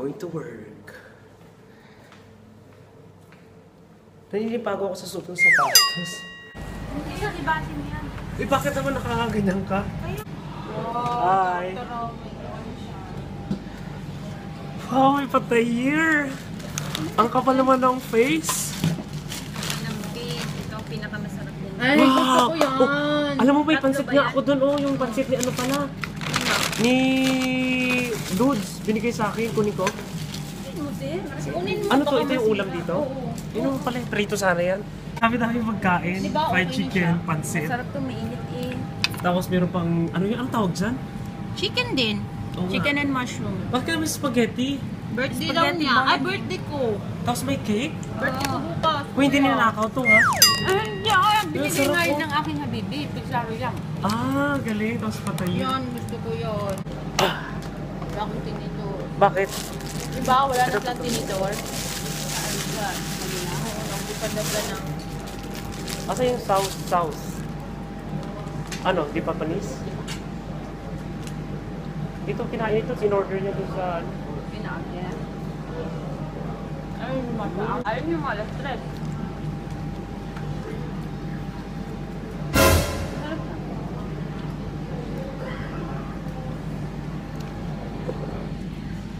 going to work. Naninipago ako sa suot ng sapatos. Hindi yan, ibasin yan. Eh, bakit naman nakakaganyan ka? Hi! Wow, may patay here! Ang kapal naman ng face! Ng face, ito ang pinakamasarap din. Ay, gusto ko yan! Oh, alam mo ba, yung pansit niya ako doon, oh, yung pansit ni ano pala? Ni Dudes, binigay sa akin, kunin ko. Ano to? Ito yung ulam dito? Yun pala, prito sana yan. Dami-dami magkain, diba, fried okay chicken, pansit. Masarap to, mainit eh. Tapos meron pang, ano yung, ang tawag dyan? Chicken din. Oo nga. Chicken and mushroom. Bakit kami spaghetti? Birthday daw Spaghetti niya. ba? Ay, birthday ko. Tapos may cake? Birthday ko bukas. Uy, hindi ninakaw to ha? Ay, hindi ako. Binigay sarap nga po. yun ng aking habibi. Pigsaro lang. Ah, galing. Tapos patayin. Yan, gusto ko yun. Wala akong tinidor. Bakit? Diba, wala na silang tinidor? Ay, yan. Mali na. Nagbupadabla ng... Asa yung sauce? Ano, di pa panis? Ito, kinain ito. Sinorder niya doon sa... Pinakyan. Ay, mata. Ayaw niyo mga stress.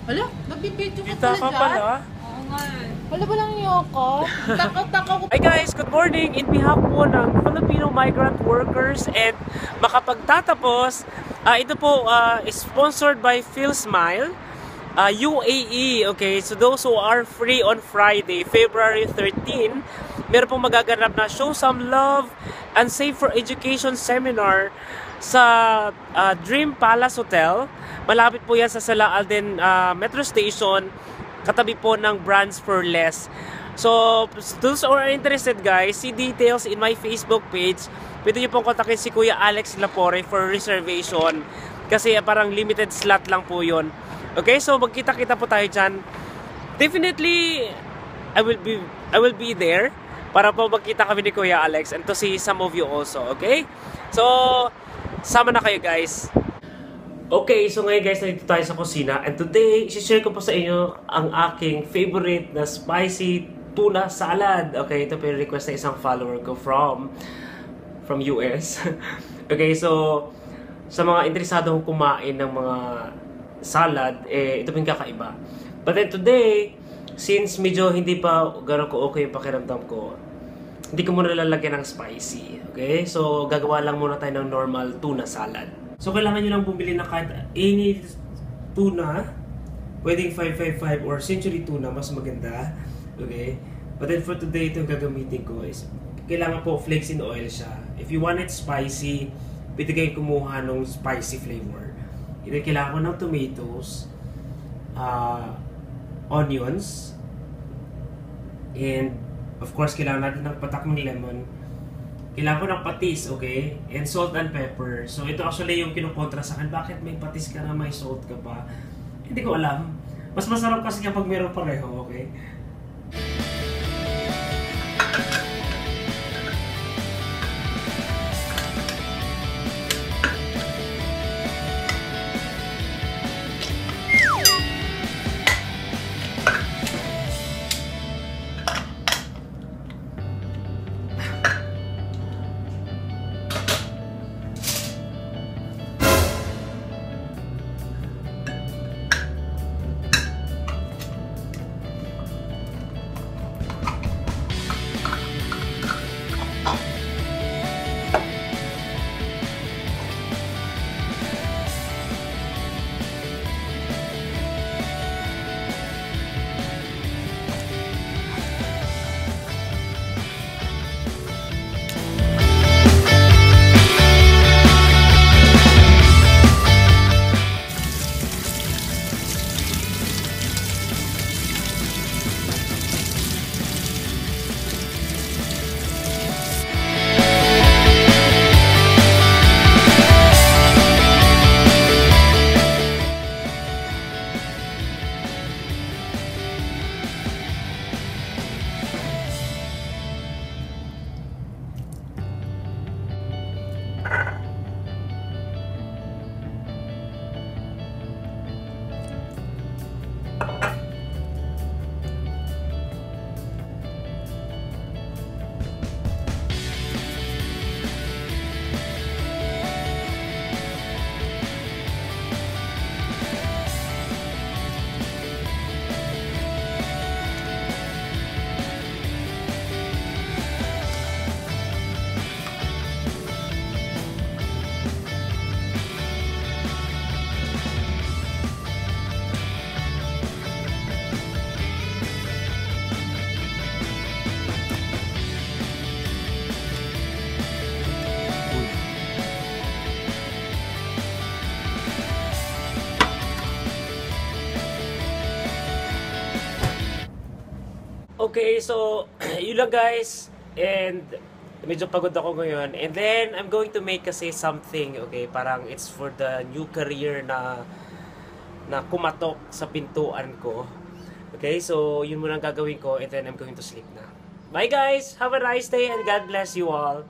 Hala, nagbibidyo ka Kita ka pala. Oo nga eh. Wala ba lang yoko? Taka-taka ko. Hi guys, good morning! In behalf po ng Filipino migrant workers and makapagtatapos, ito po is sponsored by Phil Smile, UAE. Okay, so those who are free on Friday, February 13, meron pong magaganap na Show Some Love and Save for Education seminar sa Dream Palace Hotel. Malapit po yan sa Salah Alden Metro Station, katabi po ng Brands for Less. So, those who are interested guys, see details in my Facebook page. Pwede nyo pong kontakin si Kuya Alex Lapore for reservation. Kasi parang limited slot lang po yun. Okay, so magkita-kita po tayo dyan. Definitely, I will be there para po magkita kami ni Kuya Alex and to see some of you also. Okay? So, sama na kayo guys. Okay, so ngayon guys, nandito tayo sa kusina and today, isi-share ko po sa inyo ang aking favorite na spicy tuna salad. Okay, ito po yung request na isang follower ko from US. Okay, so sa mga interesadong kumain ng mga salad, ito po yung kakaiba. But then today, since medyo hindi pa gano'n ko okay yung pakiramdam ko, hindi ko muna lalagyan ng spicy. Okay, so gagawa lang muna tayo ng normal tuna salad. So, kailangan nyo lang bumili ng kahit any tuna. Pwedeng 555 or century tuna, mas maganda. Okay? But then for today, itong gagamitin ko is, kailangan po flakes in oil siya. If you want it spicy, pwede kayong kumuha ng spicy flavor. Ito, kailangan ko ng tomatoes, onions, and of course, kailangan natin ng patak ng lemon. Kailangan ko ng patis, okay? And salt and pepper. So, ito actually yung kinukontra sa akin. Bakit may patis ka na, may salt ka pa? Hindi ko alam. Mas masarap kasi kapag meron pareho, okay? Okay, so yun lang guys. And medyo pagod ako ngayon. And then I'm going to make kasi something, okay? Parang it's for the new career na kumatok sa pintuan ko. Okay, so yun muna ang gagawin ko and then I'm going to sleep na. Bye guys! Have a nice day and God bless you all!